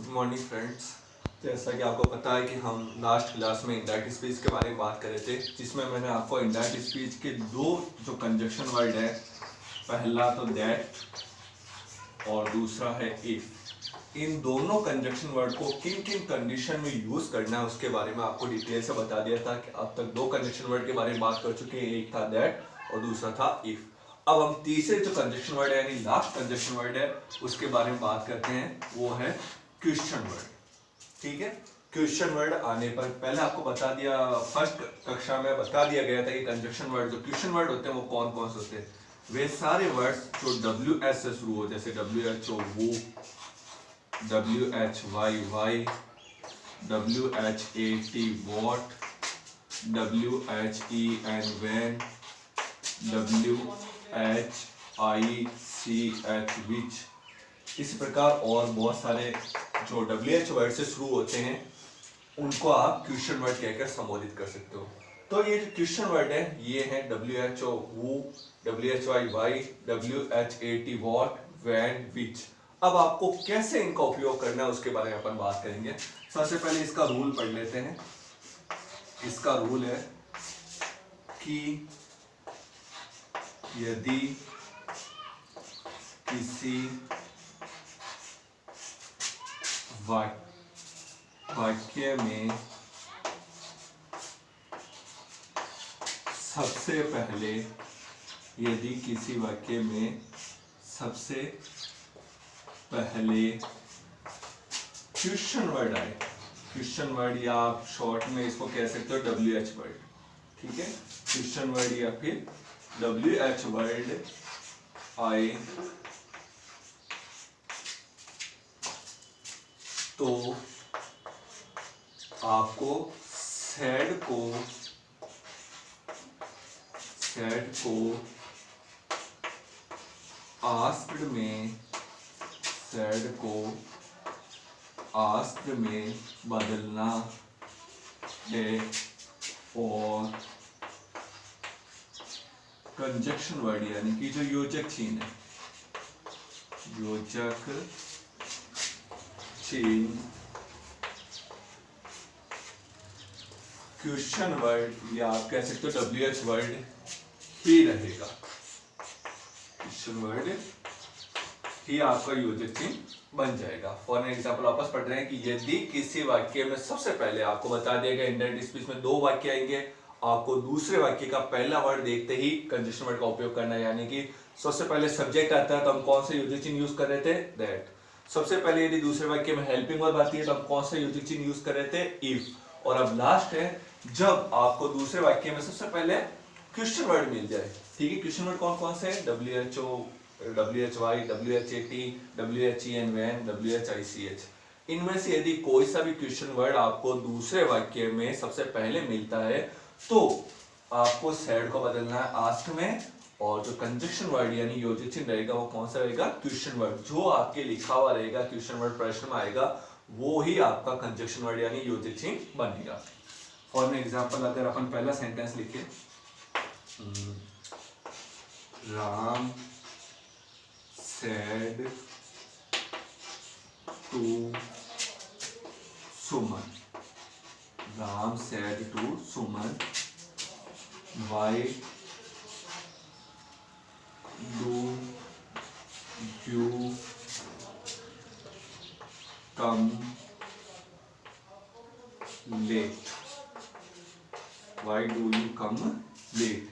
Morning friends. जैसा कि आपको पता है कि हम लास्ट क्लास में इनडायरेक्ट स्पीच के बारे में बात कर रहे थे, जिसमें मैंने आपको इनडायरेक्ट स्पीच के दो जो कंजक्शन वर्ड है, पहला तो दैट और दूसरा है इफ। इन दोनों कंजक्शन वर्ड को किन किन कंडीशन में यूज़ करना है उसके बारे में आपको डिटेल से बता दिया था कि अब तक दो कंजक्शन वर्ड के बारे में बात कर चुके हैं, एक था दैट और दूसरा था इफ। अब हम तीसरे जो कंजक्शन वर्ड है यानी लास्ट कंजक्शन वर्ड है उसके बारे में बात करते हैं, वो है क्वेश्चन वर्ड। ठीक है, क्वेश्चन वर्ड आने पर पहले आपको बता दिया, फर्स्ट कक्षा में बता दिया गया था कि कंजक्शन वर्ड जो क्वेश्चन वर्ड होते हैं वो कौन कौन से होते हैं। वे सारे वर्ड्स जो WH से शुरू हो, जैसे WHO वो, WHYY, WHAT what, WHEN when, WHICH which, इस प्रकार और बहुत सारे जो WH वर्ड से शुरू होते हैं उनको आप क्वेश्चन वर्ड कहकर संबोधित कर सकते हो। तो ये जो क्वेश्चन वर्ड है ये है WHO who, WHYY, WHAT what, when, which। अब आपको कैसे इनका उपयोग करना है उसके बारे में अपन बात करेंगे। सबसे पहले इसका रूल पढ़ लेते हैं। इसका रूल है कि यदि किसी वाक्य में सबसे पहले, यदि किसी वाक्य में सबसे पहले क्वेश्चन वर्ड आए, क्वेश्चन वर्ड या आप शॉर्ट में इसको कह सकते हो WH वर्ड, ठीक है, क्वेश्चन वर्ड या फिर WH वर्ड आए तो आपको सेड को आस्क्ड में बदलना है और कंजक्शन वर्ड यानी कि जो योजक चिन्ह है, योजक चिन्ह क्वेश्चन वर्ड या आप कह सकते हो WH वर्ड ही रहेगा। क्वेश्चन वर्ड ही आपका योजक चिन्ह बन जाएगा। फॉर एग्जाम्पल वापस पढ़ रहे हैं कि यदि किसी वाक्य में सबसे पहले आपको बता दिया गया इंडायरेक्ट स्पीच में दो वाक्य आएंगे, आपको दूसरे वाक्य का पहला वर्ड देखते ही कंजक्शन वर्ड का उपयोग करना है। यानी कि सबसे पहले सब्जेक्ट आता है तो हम कौन सा योजक चिन्ह यूज कर रहे थे, दैट। सबसे पहले यदि दूसरे वाक्य में हेल्पिंग वर्ब आती है तो हम कौन सा योजक चिन्ह यूज कर रहे थे, इफ। और अब लास्ट है जब आपको दूसरे वाक्य में सबसे पहले क्वेश्चन वर्ड मिल जाए, ठीक है। क्वेश्चन वर्ड कौन कौन से हैं, WHO, WHY, WHAT, WHEN when, WHICH। इनमें से यदि कोई सा भी क्वेश्चन वर्ड आपको दूसरे वाक्य में सबसे पहले मिलता है तो आपको सेड को बदलना है आस्क में, और जो कंजक्शन वर्ड यानी योजक चिन्ह रहेगा वो कौन सा रहेगा, क्वेश्चन वर्ड। जो आपके लिखा हुआ रहेगा क्वेश्चन वर्ड प्रश्न में आएगा वो ही आपका कंजक्शन वर्ड यानी योजक चिन्ह बनेगा। फॉर एग्जांपल अगर अपन पहला सेंटेंस लिखे, Ram said to Suman, Ram said to Suman, why do you come late, why do you come late।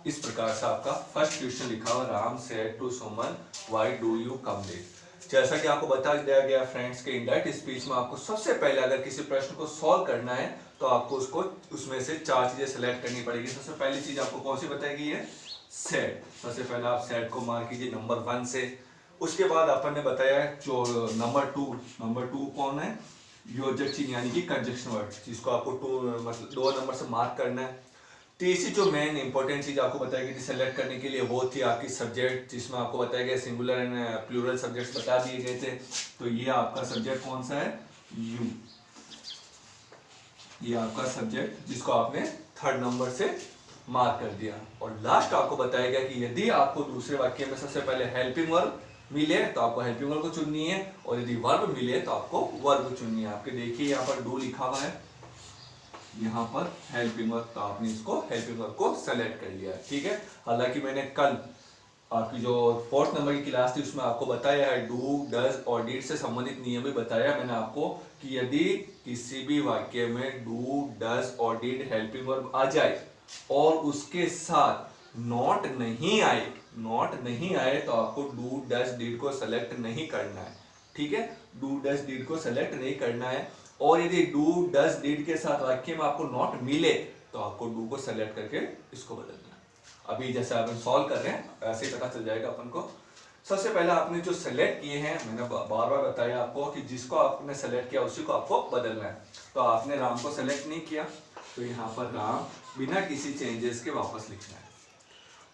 इस प्रकार से आपका फर्स्ट क्वेश्चन लिखा हुआ, Ram said to Suman why do you come late। जैसा कि आपको बता दिया गया फ्रेंड्स के इनडायरेक्ट स्पीच में आपको सबसे पहले अगर किसी प्रश्न को सॉल्व करना है तो आपको उसको उसमें से चार चीजें सेलेक्ट करनी पड़ेगी। सबसे पहली चीज आपको कौन सी बताई गई है, सेड। सबसे पहले आप सेड को मार्क कीजिए नंबर 1 से। उसके बाद अपन ने बताया जो नंबर टू कौन है, योजक चिन्ह यानी कि कंजक्शन वर्ड, जिसको आपको मतलब 2 नंबर से मार्क करना है। तीसरी जो मेन इंपॉर्टेंट चीज आपको बताई गई सेलेक्ट करने के लिए वो थी आपकी सब्जेक्ट, जिसमें आपको बताया गया सिंगुलर एंड प्लूरल सब्जेक्ट्स बता दिए गए थे। तो ये आपका सब्जेक्ट कौन सा है, यू, ये आपका सब्जेक्ट जिसको आपने 3rd नंबर से मार्क कर दिया। और लास्ट आपको बताया गया कि यदि आपको दूसरे वाक्य में सबसे पहले हेल्पिंग वर्ब मिले तो आपको हेल्पिंग वर्ब को चुननी है, और यदि वर्ब मिले तो आपको वर्ब को चुननी है। आपके देखिए यहाँ पर डू लिखा हुआ है, यहाँ पर हेल्पिंग वर्ब, तो आपने इसको हेल्पिंग वर्ब को सेलेक्ट कर लिया है। ठीक है, हालांकि मैंने कल आपकी जो 4th नंबर की क्लास थी उसमें आपको बताया है डू, डज और डिड से संबंधित नियम भी बताया मैंने आपको कि यदि किसी भी वाक्य में डू, डज और डिड हेल्पिंग वर्ब आ जाए और उसके साथ नॉट नहीं आए तो आपको डू, डज, डिड को सेलेक्ट नहीं करना है। ठीक है, डू, डज, डिड को सेलेक्ट नहीं करना है। और यदि डू, डज, डिड के साथ वाक्य में आपको नॉट मिले तो आपको डू को सेलेक्ट करके इसको बदलना है। अभी जैसे अपन सॉल्व कर रहे हैं ऐसे ही पता चल जाएगा अपन को। सबसे पहले आपने जो सेलेक्ट किए हैं, मैंने बार बार बताया आपको कि जिसको आपने सेलेक्ट किया उसी को आपको बदलना है। तो आपने राम को सेलेक्ट नहीं किया तो यहाँ पर राम बिना किसी चेंजेस के वापस लिखना है।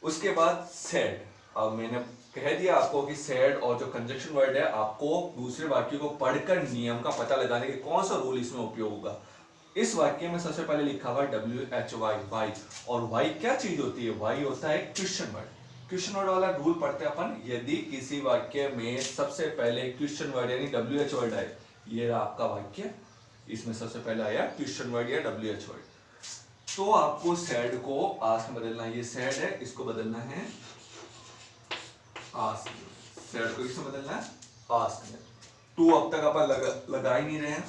उसके बाद सैड, अब मैंने कह दिया आपको कि सैड और जो कंजक्शन वर्ड है आपको दूसरे वाक्य को पढ़कर नियम का पता लगाने के कौन सा रूल इसमें उपयोग होगा। इस वाक्य में सबसे पहले लिखा हुआ WHY, वाई, और वाई क्या चीज होती है? वाई होता है क्वेश्चन वर्ड। क्वेश्चन वर्ड वाला रूल पढ़ते हैं अपन, यदि किसी वाक्य में सबसे पहले क्वेश्चन वर्ड यानी WH वर्ड आए, ये रहा आपका वाक्य, इसमें सबसे पहले आया क्वेश्चन वर्ड या WH वर्ड, तो आपको सैड को आस्क में बदलना है। ये सैड है, इसको बदलना है आस्क में। सैड को किसमें बदलना है? आस्क में। टू अब तक अपन लगा ही नहीं रहे हैं,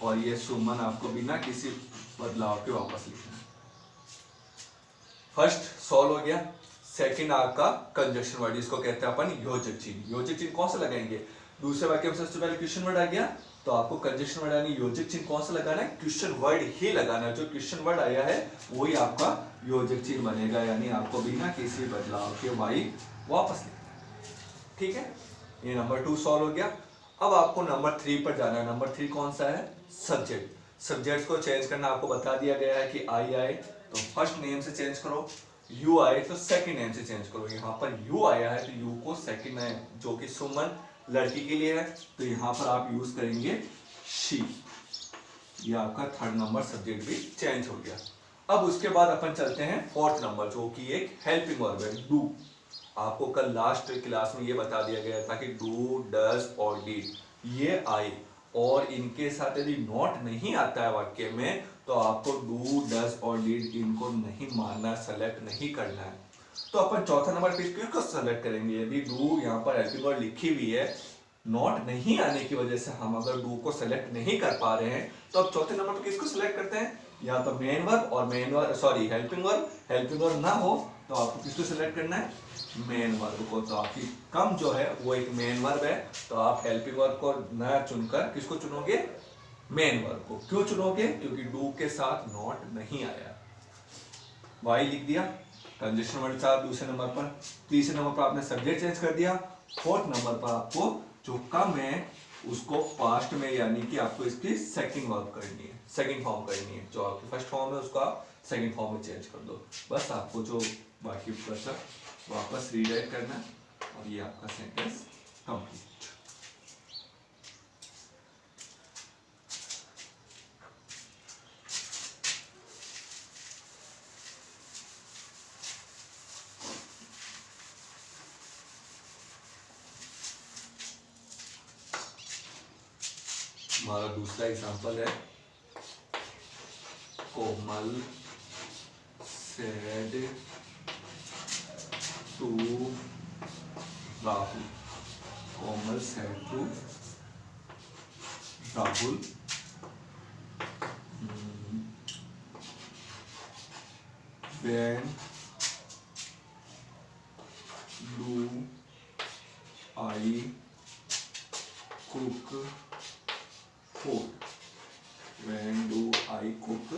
और ये सुमन आपको बिना किसी बदलाव के वापस लिखना है। फर्स्ट सॉल्व हो गया। सेकंड आपका कंजक्शन वर्ड, इसको कहते हैं अपन योजक चिन्ह। योजक चिन्ह कौन सा लगाएंगे? दूसरे वाक्य में सबसे पहले क्वेश्चन वर्ड आ गया तो आपको कंजक्शन वर्ड यानी योजक चिन्ह कौन सा लगाना है? क्वेश्चन वर्ड ही लगाना है। जो क्वेश्चन वर्ड आया है वही आपका योजक चिन्ह बनेगा, यानी आपको बिना किसी बदलाव के वाई वापस लिखना है। ठीक है, ये नंबर 2 सॉल्व हो गया। अब आपको नंबर 3 पर जाना है। नंबर 3 कौन सा है? सब्जेक्ट। सब्जेक्ट को चेंज करना आपको बता दिया गया है कि आई आए तो फर्स्ट नेम से चेंज करो, यू आए तो सेकंड नेम से चेंज करो। यहाँ पर यू आया है तो यू को सेकंड नेम, जो कि सुमन लड़की के लिए है, तो यहाँ पर आप यूज करेंगे शी। ये आपका थर्ड नंबर सब्जेक्ट भी चेंज हो गया। अब उसके बाद अपन चलते हैं 4th नंबर, जो कि एक हेल्पिंग वर्ब है, डू। आपको कल लास्ट क्लास में ये बता दिया गया था कि डू, डज और डिड ये आए और इनके साथ यदि नॉट नहीं आता है वाक्य में तो आपको डू, डज और डिड इनको नहीं मानना, सेलेक्ट नहीं करना है। तो अपन चौथा नंबर पे किसको सेलेक्ट करेंगे? यदि डू यहाँ पर हेल्पिंग वर्ड लिखी हुई है, नॉट नहीं आने की वजह से हम अगर डू को सेलेक्ट नहीं कर पा रहे हैं तो अब चौथे नंबर पे किसको सेलेक्ट करते हैं? या तो मेन वर्ब और हेल्पिंग वर्ब। हेल्पिंग वर्ब ना हो तो आपको किसको सेलेक्ट करना है? मेन वर्ब को। तो आपकी कम जो है वो एक मेन वर्ब है, तो आप हेल्पिंग वर्ब को न चुनकर किसको चुनोगे? मेन वर्ब को। क्यों चुनोगे? क्योंकि डू के साथ नॉट नहीं आया। वाई लिख दिया, कंजक्शन वर्ड था दूसरे नंबर पर। तीसरे नंबर पर आपने सब्जेक्ट चेंज कर दिया। 4th नंबर पर आपको जो कम है उसको पास्ट में, यानी कि आपको इसकी सेकंड वर्ब करनी है, सेकंड फॉर्म करनी है। जो आपकी फर्स्ट फॉर्म है उसको आप सेकंड फॉर्म में चेंज कर दो। बस आपको जो बाकी बचा वापस रीराइट करना है और ये आपका सेंटेंस कंप्लीट। हमारा दूसरा एग्जांपल है, Komal said to Rahul. Komal said to Rahul, when do I cook food? When do I cook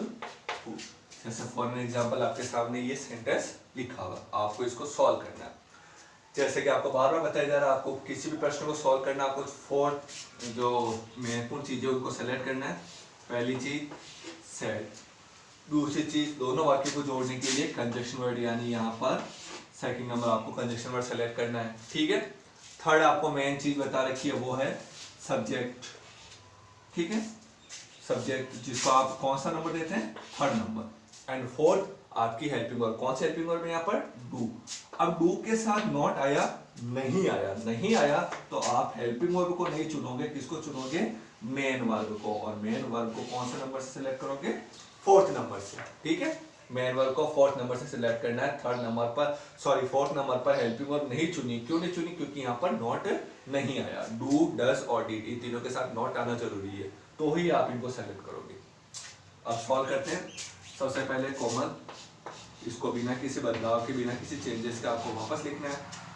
food? जैसे फॉर एग्जाम्पल आपके सामने ये सेंटेंस लिखा हुआ, आपको इसको सॉल्व करना है। जैसे कि आपको बार बार बताया जा रहा है, आपको किसी भी प्रश्न को सॉल्व करना, आपको 4 जो महत्वपूर्ण चीजें उनको सेलेक्ट करना है। पहली चीज सेड, दूसरी चीज दोनों वाक्य को जोड़ने के लिए कंजक्शन वर्ड, यानी यहाँ पर सेकंड नंबर आपको कंजक्शन वर्ड सेलेक्ट करना है। ठीक है, थर्ड आपको मेन चीज बता रखी है वो है सब्जेक्ट। ठीक है, सब्जेक्ट जिसको आप कौन सा नंबर देते हैं? 3rd number. एंड 4th आपकी हेल्पिंग वर्ब। कौन सी हेल्पिंग वर्ब है यहाँ पर? डू। अब डू के साथ नॉट आया, नहीं आया, नहीं आया तो आप हेल्पिंग वर्ब को नहीं चुनोगे, किसको चुनोगे? मेन वर्ब को। और मेन वर्ब को कौन से नंबर से सिलेक्ट करोगे? फोर्थ नंबर से। ठीक है, मेन वर्ब को फोर्थ नंबर से सिलेक्ट करना है। थर्ड नंबर पर, सॉरी फोर्थ नंबर पर हेल्पिंग वर्ब नहीं चुनी। क्यों नहीं चुनी? क्योंकि यहाँ पर नॉट नहीं आया। डू, डज और डिड, इन तीनों के साथ नॉट आना जरूरी है, तो ही आप इनको सेलेक्ट करोगे। अब सॉल्व करते हैं। सबसे पहले कॉमन, इसको बिना किसी बदलाव के, बिना किसी चेंजेस के आपको वापस लिखना है।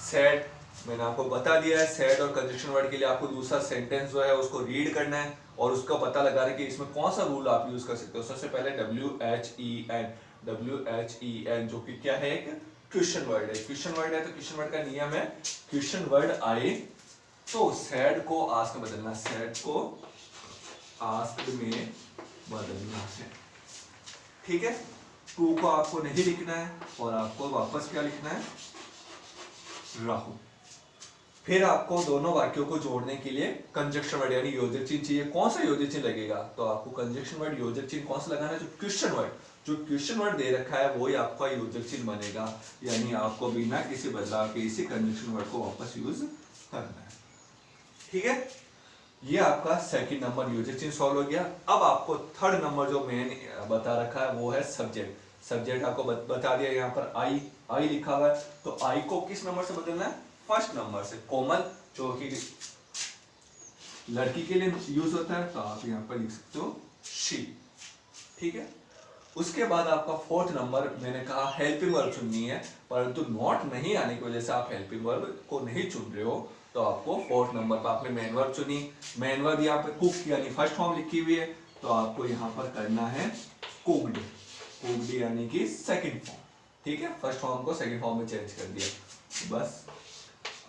सेड, मैंने आपको बता दिया है, सेड और कंजक्शन वर्ड के लिए आपको दूसरा सेंटेंस जो है उसको रीड करना है और उसका पता लगा रहे कि इसमें कौन सा रूल आप यूज कर सकते हो। सबसे पहले WHEN, WHEN जो कि क्या है? एक क्वेश्चन वर्ड है। क्वेश्चन वर्ड है तो क्वेश्चन वर्ड का नियम है, क्वेश्चन वर्ड आए तो सेड को आस्क में बदलना, सेड को आस्क में बदलना है। ठीक है, टू को आपको नहीं लिखना है और आपको वापस क्या लिखना है? राहुल। फिर आपको दोनों वाक्यों को जोड़ने के लिए कंजक्शन वर्ड यानी योजक चिन्ह चाहिए। कौन सा योजक चिन्ह लगेगा? तो आपको कंजक्शन वर्ड योजक चिन्ह कौन सा लगाना है? जो क्वेश्चन वर्ड, जो क्वेश्चन वर्ड दे रखा है वो ही आपका योजक चिन्ह बनेगा। यानी आपको बिना किसी बदलाव के इसी कंजक्शन वर्ड को वापस यूज करना है। ठीक है, ये आपका सेकंड नंबर योजक चिन्ह सॉल्व हो गया। अब आपको थर्ड नंबर जो मेन बता रखा है वो है सब्जेक्ट। सब्जेक्ट आपको बता दिया, यहाँ पर आई लिखा हुआ है, तो आई को किस नंबर से बदलना है? फर्स्ट नंबर से। कोमल जो कि लड़की के लिए यूज होता है, तो आप यहाँ पर लिख सकते हो शी। ठीक है, उसके बाद आपका फोर्थ नंबर, मैंने कहा हेल्पिंग वर्ब चुननी है, परंतु नॉट नहीं आने की वजह से आप हेल्पिंग वर्ब को नहीं चुन रहे हो, तो आपको फोर्थ नंबर पर आपने मेन वर्ब चुनी। मेन वर्ब यहाँ पे कुक यानी फर्स्ट फॉर्म लिखी हुई है, तो आपको यहाँ पर करना है कुक्ड, कुक्ड यानी कि सेकंड फॉर्म। ठीक है, फर्स्ट फॉर्म को सेकंड फॉर्म में चेंज कर दिया। तो बस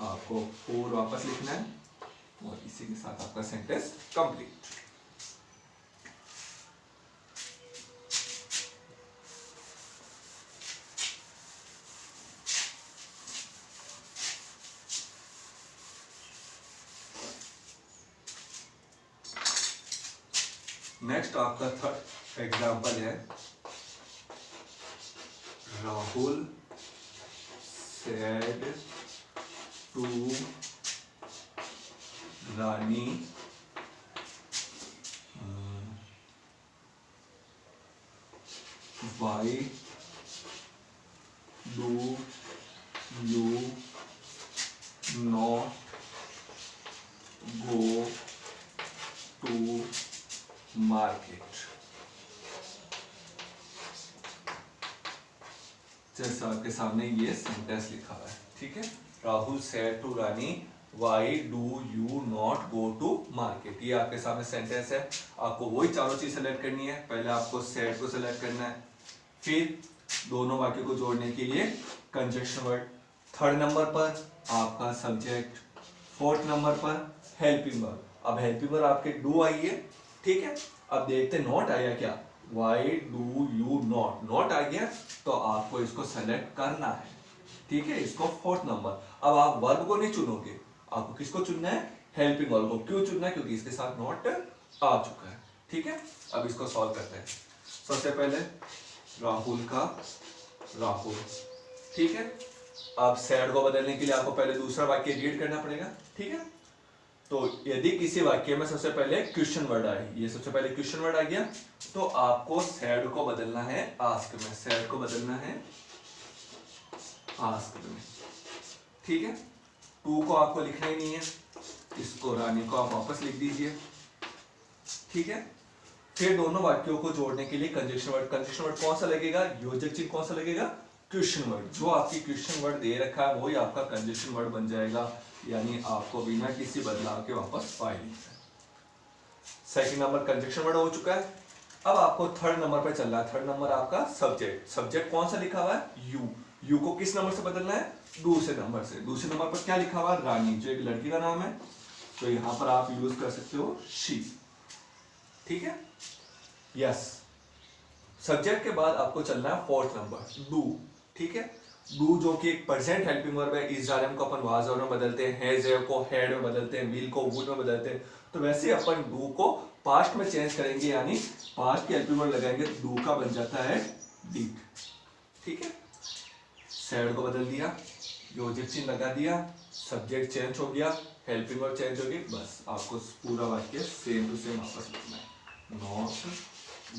आपको 4 वापस लिखना है और इसी के साथ आपका सेंटेंस कंप्लीट। नेक्स्ट आपका थर्ड एग्जाम्पल है, Rahul said to Rani why do you not go to market. जैसा आपके सामने ये सेंटेंस लिखा हुआ है। ठीक है, Rahul said to Rani why do you not go to market. ये आपके सामने सेंटेंस है। आपको वही चारों चीज सेलेक्ट करनी है। पहले आपको सेड को सेलेक्ट करना है, फिर दोनों वाक्यों को जोड़ने के लिए कंजक्शन वर्ड, थर्ड नंबर पर आपका सब्जेक्ट, फोर्थ नंबर पर हेल्पिंग वर्ब। अब हेल्पिंग वर्ब आपके डू आई है। ठीक है, अब देखते नॉट आया क्या? Why do you not, not आ गया तो आपको इसको सेलेक्ट करना है। ठीक है, इसको फोर्थ नंबर। अब आप वर्ब को नहीं चुनोगे, आपको किसको चुनना है? हेल्पिंग वर्ब को। क्यों चुनना है? क्योंकि इसके साथ नॉट आ चुका है। ठीक है, अब इसको सॉल्व करते हैं। सबसे पहले राहुल का राहुल। ठीक है, अब सेड को बदलने के लिए आपको पहले दूसरा वाक्य रीड करना पड़ेगा। ठीक है, तो यदि किसी वाक्य में सबसे पहले क्वेश्चन वर्ड आए, ये सबसे पहले क्वेश्चन वर्ड आ गया, तो आपको सेड को बदलना है आस्क में। सेड को बदलना है आस्क में। ठीक है, टू को आपको लिखना ही नहीं है, इसको रानी को आप वापस लिख दीजिए। ठीक है, फिर दोनों वाक्यों को जोड़ने के लिए कंजक्शन वर्ड। कंजक्शन वर्ड कौन सा लगेगा? योजक चिन्ह कौन सा लगेगा? Question word. जो आपकी क्वेश्चन वर्ड दे रखा है वही आपका कंजक्शन वर्ड बन जाएगा, यानी आपको बिना किसी बदलाव के वापस फाइल लिखना है। सेकंड नंबर कंजक्शन वर्ड हो चुका है। अब आपको थर्ड नंबर पर चलना है। थर्ड नंबर आपका सब्जेक्ट। सब्जेक्ट कौन सा लिखा हुआ है? यू। यू को किस नंबर से बदलना है? दूसरे नंबर से। दूसरे नंबर पर क्या लिखा हुआ है? रानी, जो एक लड़की का नाम है, तो यहां पर आप यूज कर सकते हो शी। ठीक है, यस। सब्जेक्ट के बाद आपको चलना है फोर्थ नंबर, डू। ठीक है, डू जो कि एक प्रेजेंट हेल्पिंग वर्ब है। इस जालिम को अपन वाज में बदलते हैं, हैज को हैड में बदलते हैं, विल को वुड में बदलते हैं, तो वैसे अपन डू को पास्ट में चेंज करेंगे, यानी पास्ट की हेल्पिंग वर्ब लगाएंगे, डू का बन जाता है डिड। ठीक है, सैड को बदल दिया, योजक चिन्ह लगा दिया, सब्जेक्ट चेंज हो गया, हेल्पिंग वर्ब चेंज हो गई, बस आपको पूरा वाक्य सेम टू सेम वापस लिखना है। Not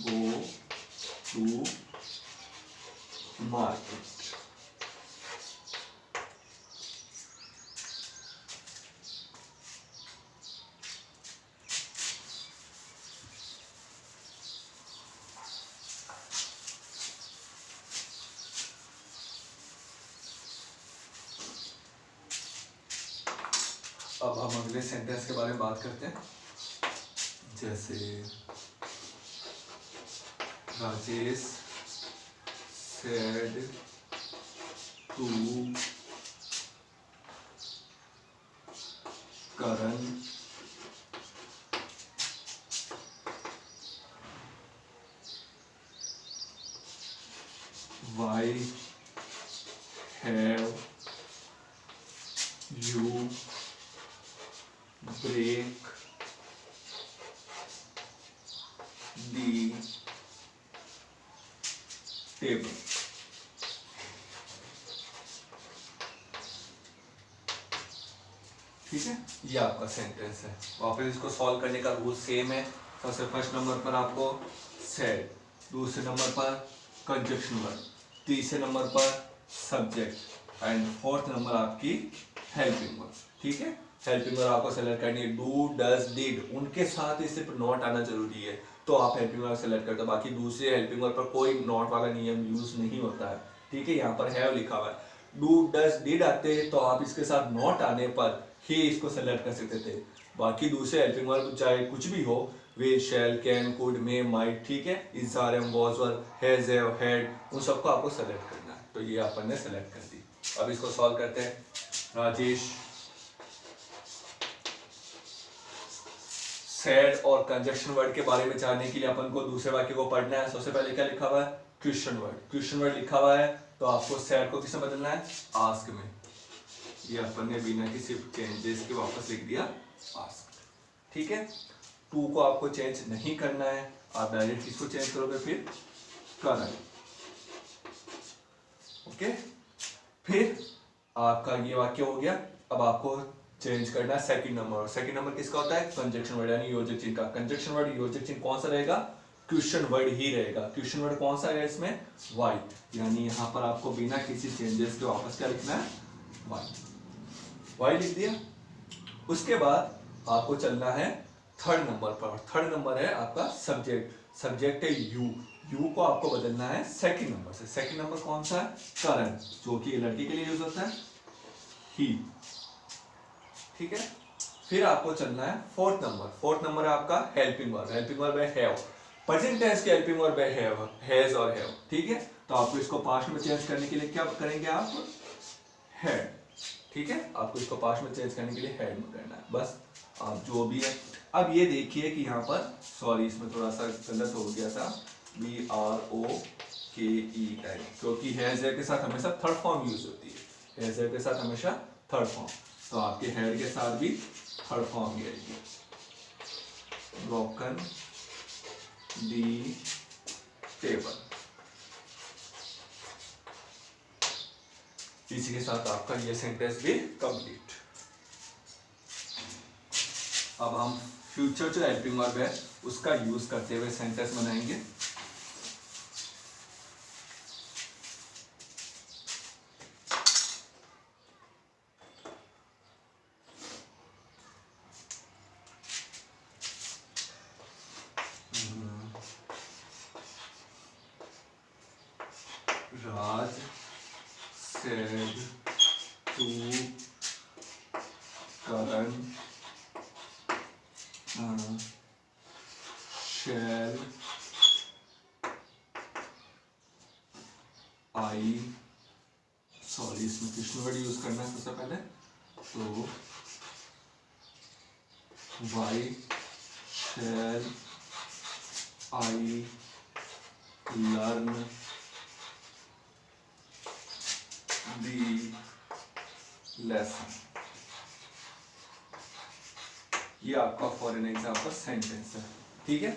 go to market. अब हम अगले सेंटेंस के बारे में बात करते हैं। जैसे Rajesh said to Karan why have you break the table। ठीक है, ये आपका सेंटेंस है। वापस इसको सॉल्व करने का रूल सेम है। सबसे फर्स्ट नंबर पर आपको सेड, दूसरे नंबर पर कंजक्शन वर्ब, तीसरे नंबर पर सब्जेक्ट एंड फोर्थ नंबर आपकी हेल्पिंग वर्ब। ठीक है, हेल्पिंग वर्ब आपको सेलेक्ट करनी है। डू, डज, डिड, उनके साथ ही सिर्फ नॉट आना जरूरी है, तो आप हेल्पिंग वर्ब सेलेक्ट करते हो। बाकी दूसरे हेल्पिंग वर्ब पर कोई नॉट वाला नियम यूज नहीं होता है। ठीक है, यहाँ पर हैव लिखा हुआ है। डू, डज, डिड आते तो आप इसके साथ नॉट आने पर ही इसको सेलेक्ट कर सकते थे। बाकी दूसरे हेल्पिंग वर्ब चाहे कुछ भी हो, will, shall, can, could, may, might, ठीक है, is, are, am, was, were, has, have, had, उन सबको आपको सेलेक्ट करना है। तो ये अपन ने सेलेक्ट कर दी। अब इसको सॉल्व करते हैं। राजेश सेड और कंजक्शन वर्ड के बारे में जानने के लिए अपन को दूसरे वाक्य को पढ़ना है। सबसे पहले क्या लिखा हुआ है? Question word. क्वेश्चन वर्ड लिखा हुआ है तो आपको सेड को किसमें बदलना है? आस्क में। ये अपन ने बिना किसी चेंजेस के वापस लिख दिया आस्क। ठीक है, टू को आपको चेंज नहीं करना है, आप डायरेक्ट किसको चेंज करोगे? फिर करंट। ओके, फिर आपका ये वाक्य हो गया। अब आपको चेंज करना है सेकंड नंबर। सेकंड नंबर किसका होता है? कंजक्शन वर्ड यानी योजक चिन्ह का। कंजक्शन वर्ड योजक चिन्ह कौन सा रहेगा? क्वेश्चन वर्ड ही रहेगा। क्वेश्चन वर्ड कौन सा है इसमें? वाई। यानी यहाँ पर आपको बिना किसी चेंजेस के वापस क्या लिखना है? वाई। वाई लिख दिया। उसके बाद आपको चलना है थर्ड नंबर पर। थर्ड नंबर है आपका सब्जेक्ट। सब्जेक्ट है यू। यू को आपको बदलना है सेकंड नंबर से। सेकंड नंबर कौन सा है? करंट, जो कि लड़की के लिए यूज होता है, ही। ठीक है, फिर आपको चलना है फोर्थ नंबर। फोर्थ नंबर है आपका हेल्पिंग वर्ब। हेल्पिंग वर्ब है हैव। प्रेजेंट टेंस की हेल्पिंग वर्ब है हैव, हैज और हैव। ठीक है, तो आपको इसको पास्ट में चेंज करने के लिए क्या करेंगे आप? हैड। ठीक है, आपको इसको पास्ट में चेंज करने के लिए हैड में करना है। बस आप जो भी है। अब ये देखिए कि यहाँ पर, सॉरी इसमें थोड़ा सा गलत हो गया था, BROKE, क्योंकि हैज के साथ हमेशा थर्ड फॉर्म यूज होती है। हैज के साथ हमेशा थर्ड फॉर्म, तो आपके हेड के साथ भी थर्ड फॉर्म ही आएगी। ब्रोकन दी टेबल। इसी के साथ आपका ये सेंटेंस भी कंप्लीट। अब हम फ्यूचर जो हेल्पिंग वर्ब है उसका यूज करते हुए सेंटेंस बनाएंगे। Raj said to Karan, shall I, sorry इसमें कृष्ण वर्ड यूज करना है सबसे पहले, तो why shall I learn the lesson। ये आपका फॉर एन एग्जाम्पल सेंटेंस है। ठीक है,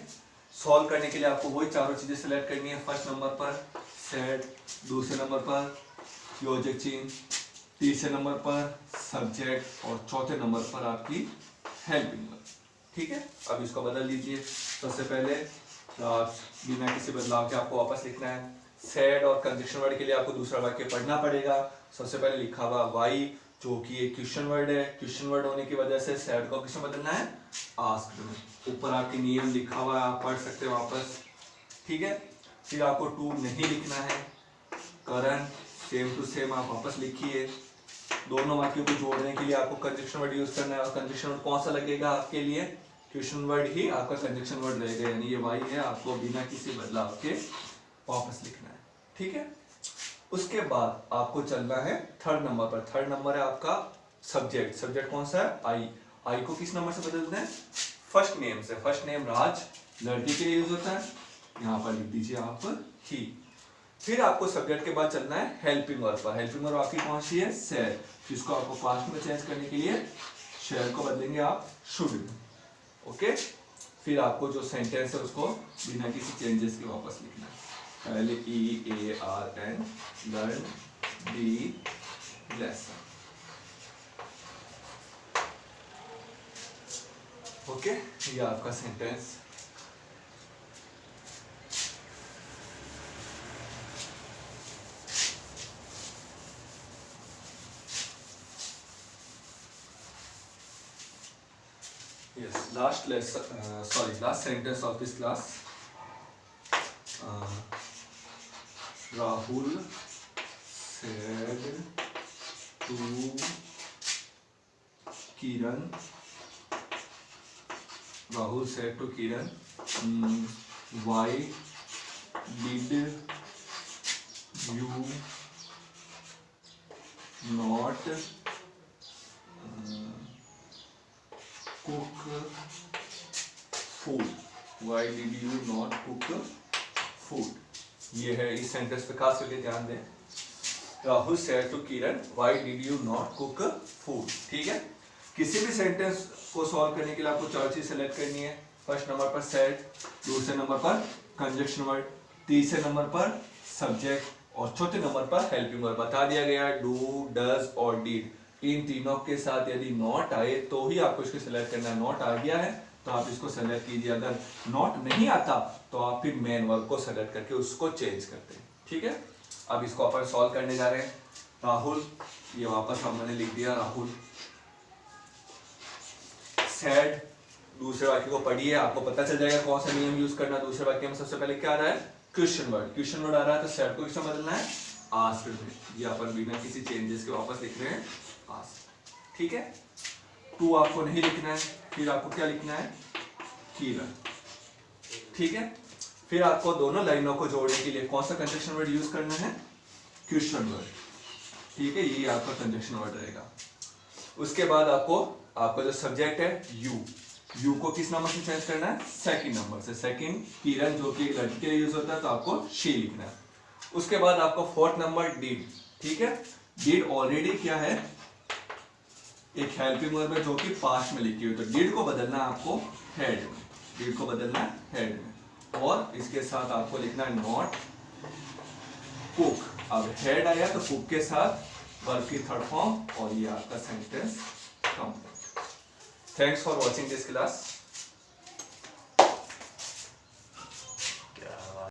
सॉल्व करने के लिए आपको वही चारों चीजें सेलेक्ट करनी है। फर्स्ट नंबर पर सेड, दूसरे नंबर पर योजक चिन्ह, तीसरे नंबर पर सब्जेक्ट और चौथे नंबर पर आपकी हेल्पिंग वर्ब। ठीक है, अब इसको बदल लीजिए। सबसे पहले बिना किसी बदलाव के आपको वापस लिखना है। सैड और कंजक्शन वर्ड के लिए आपको दूसरा वाक्य पढ़ना पड़ेगा। सबसे पहले लिखा हुआ वाई, जो कि एक क्वेश्चन वर्ड है। क्वेश्चन वर्ड होने की वजह से सैड को किसमें बदलना है, आस्क्ड में। ऊपर आपके नियम लिखा हुआ है, आप पढ़ सकते हो वापस। ठीक है, फिर आपको टू नहीं लिखना है। करंट सेम टू सेम आप वापस लिखिए। दोनों वाक्यों को जोड़ने के लिए आपको कंजक्शन वर्ड यूज करना है। और कंजक्शन वर्ड कौन सा लगेगा आपके लिए, क्वेश्चन वर्ड ही आपका कंजक्शन वर्ड रहेगा, यानी ये वाई है, आपको बिना किसी बदलाव के वापस लिखना है। ठीक है, उसके बाद आपको चलना है थर्ड नंबर पर। थर्ड नंबर है आपका सब्जेक्ट। सब्जेक्ट कौन सा है, आई। आई को किस नंबर से बदलना है, फर्स्ट नेम से। फर्स्ट नेम राज लड़की के लिए यूज होता है, यहाँ पर लिख दीजिए आप ही। फिर आपको सब्जेक्ट के बाद चलना है हेल्पिंग वर्ब पर। हेल्पिंग वर्ब आपकी कौन सी है, शेयर, जिसको आपको पास्ट में चेंज करने के लिए शेयर को बदलेंगे आप शुड में। ओके, फिर आपको जो सेंटेंस है उसको बिना किसी चेंजेस के वापस लिखना है। LEARN learn the lesson। Okay, ये आपका sentence. Yes, last lesson, last sentence of this class. Rahul said to Kiran. Rahul said to Kiran, why did you not cook food? Why did you not cook food? ये है, इस sentence पे खास करके ध्यान दें। Rahul said to Kiran, why did you not cook food. ठीक है, किसी भी सेंटेंस को सॉल्व करने के लिए आपको चार चीज सेलेक्ट करनी है। फर्स्ट नंबर पर सेड, दूसरे नंबर पर कंजक्शन वर्ड, तीसरे नंबर पर सब्जेक्ट और चौथे नंबर पर हेल्पिंग वर्ब। बता दिया गया डू, डज और डिड, इन तीनों के साथ यदि नॉट आए तो ही आपको इसको सेलेक्ट करना है। नॉट आ गया है तो आप इसको सेलेक्ट कीजिए, अगर नॉट नहीं आता तो आप फिर मेन वर्ब को सेलेक्ट करके उसको चेंज करते हैं। ठीक है, अब इसको अपन सॉल्व करने जा रहे हैं। राहुल, ये वापस हमने लिख दिया राहुल। सैड, दूसरे वाक्य को पढ़िए, आपको पता चल जाएगा कौन सा नियम यूज करना। दूसरे वाक्य में सबसे पहले क्या आ रहा है, क्वेश्चन वर्ड। क्वेश्चन वर्ड आ रहा है तो सैड को किसमें बदलना है, आस्क्ड में। ये अपन बिना किसी चेंजेस के वापस लिख रहे हैं, आस्क्ड। ठीक है, टू आपको नहीं लिखना है, फिर आपको क्या लिखना है, किरण। ठीक है, फिर आपको दोनों लाइनों को जोड़ने के लिए कौन सा कंजक्शन वर्ड यूज करना है, क्वेश्चन वर्ड। ठीक है, ये आपका कंजक्शन वर्ड रहेगा। उसके बाद आपका जो सब्जेक्ट है यू को किस नंबर से चेंज करना है, सेकंड नंबर से। सेकंड किरण जो कि लड़की के लिए यूज होता है तो आपको शी लिखना है। उसके बाद आपको फोर्थ नंबर डिड। ठीक है, डिड ऑलरेडी क्या है, एक हेल्पिंग वर्ब है जो कि पास्ट में लिखी हुई, तो डिड को बदलना है आपको हेड में। डिड को बदलना है हेड में, और इसके साथ आपको लिखना है नॉट कुक। अब हेड आया तो कुक के साथ वर्ब की थर्ड फॉर्म, और ये आपका sentence complete. Thanks for watching this class.